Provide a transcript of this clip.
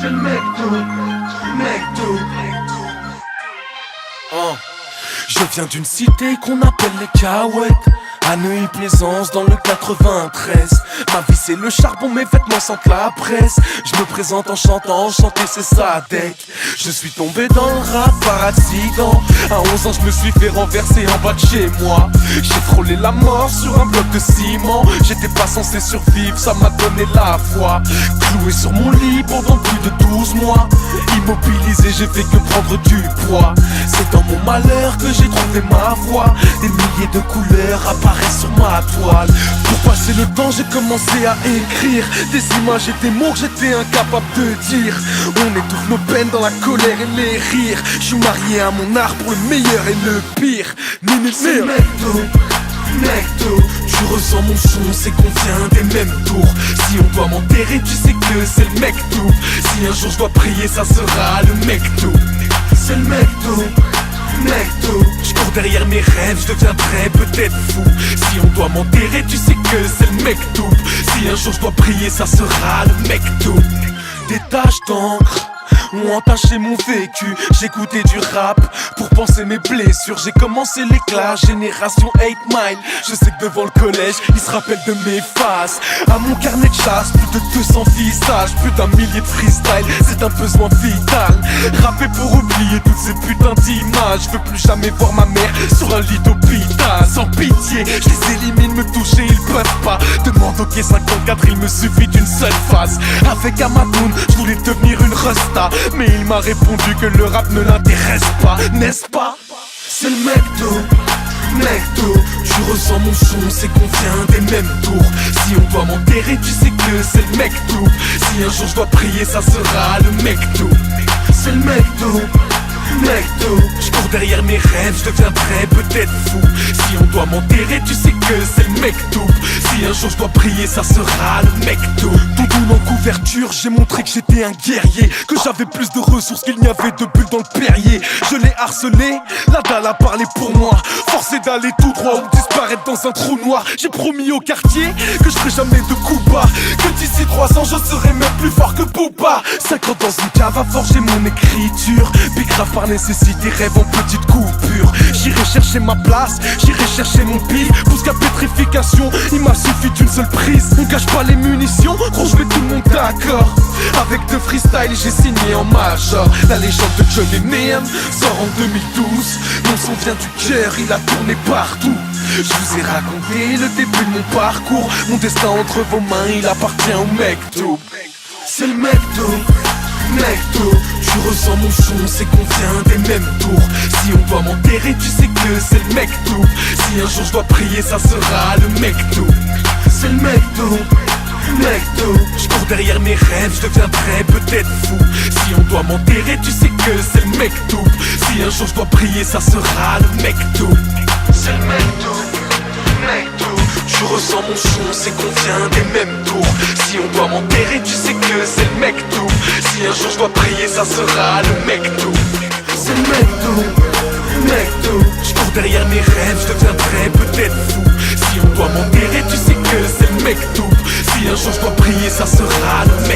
C'est le McDo. Oh. Je viens d'une cité qu'on appelle les Cahuètes, à Neuilly-Plaisance dans le 93. Ma vie c'est le charbon, mes vêtements sentent la presse. Je me présente en chantant, chanter c'est Sadek. Je suis tombé dans le rap par accident. À 11 ans je me suis fait renverser en bas de chez moi. J'ai frôlé la mort sur un bloc de ciment. J'étais pas censé survivre, ça m'a donné la foi. Cloué sur mon lit pendant plus de 12 mois. Immobilisé, j'ai fait que prendre du poids. C'est dans mon malheur que j'ai trouvé ma voix. Des milliers de couleurs apparaissent sur ma toile. Pour passer le temps, j'ai commencé à écrire des images et des mots que j'étais incapable de dire. On étouffe nos peines dans la colère et les rires. Je suis marié à mon art pour le meilleur et le pire. C'est le McDo, tu ressens mon son, c'est qu'on vient des mêmes tours. Si on doit m'enterrer, tu sais que c'est le McDo. Si un jour je dois prier, ça sera le McDo. C'est le McDo. Je cours derrière mes rêves, je deviendrai peut-être fou. Si on doit m'enterrer, tu sais que c'est le McDo. Si un jour je dois prier, ça sera le McDo. Des taches d'encre ont entaché mon vécu. J'écoutais du rap pour penser mes blessures. J'ai commencé l'éclat, génération 8 Mile. Je sais que devant le collège, ils se rappellent de mes faces. À mon carnet de chasse, plus de 200 visages, plus d'un millier de freestyle, c'est un besoin vital. Rapper pour oublier toutes ces putains d'images. Je veux plus jamais voir ma mère sur un lit d'hôpital. Sans pitié, je les élimine, me toucher, ils peuvent pas. Demande au quai 54, il me suffit d'une seule phase. Avec Amadoun, je voulais devenir une resta, mais il m'a répondu que le rap ne l'intéresse pas, n'est-ce pas? C'est le McDo. Tu ressens mon son, c'est qu'on vient des mêmes tours. Si on doit m'enterrer, tu sais que c'est le McDo. Si un jour je dois prier, ça sera le McDo. C'est le McDo. Je cours derrière mes rêves, je deviendrai peut-être fou. Si on doit m'enterrer, tu sais que c'est le McDo. Si un jour je dois prier, ça sera le McDo. Doudoune en couverture, j'ai montré que j'étais un guerrier, que j'avais plus de ressources qu'il n'y avait de bulles dans le Perrier. Je l'ai harcelé, la dalle a parlé pour moi. Forcé d'aller tout droit ou disparaître dans un trou noir. J'ai promis au quartier que je ferai jamais de coups bas, que d'ici 3 ans je serai même plus fort que Booba. 5 ans dans une cave à forger mon écriture. Big rap par nécessité, rêve en petite coupure. J'irai chercher ma place, j'irai chercher mon pif. Jusqu'à pétrification, il m'a suffi d'une seule prise. On cache pas les munitions, gros je mets tout le monde d'accord. Avec deux freestyle, j'ai signé en major. La légende de Johnny Neum sort en 2012. Mon son vient du cœur, il a tourné partout. Je vous ai raconté le début de mon parcours. Mon destin entre vos mains, il appartient au McDo. C'est le McDo. Tu ressens mon son, c'est qu'on vient des mêmes tours. Si on doit m'enterrer, tu sais que c'est le McDo. Si un jour je dois prier, ça sera le McDo. C'est le McDo. Je cours derrière mes rêves, je deviendrai peut-être fou. Si on doit m'enterrer, tu sais que c'est le McDo. Si un jour je dois prier, ça sera le McDo. C'est le McDo. Tu ressens mon son, c'est qu'on vient des mêmes tours. Si on doit m'enterrer, tu sais que c'est le McDo. Si un jour je dois prier, ça sera le McDo. C'est le McDo. Je cours derrière mes rêves, je deviendrai peut-être fou. Si on doit m'enterrer, tu sais que c'est le McDo. Si un jour je dois prier, ça sera le McDo.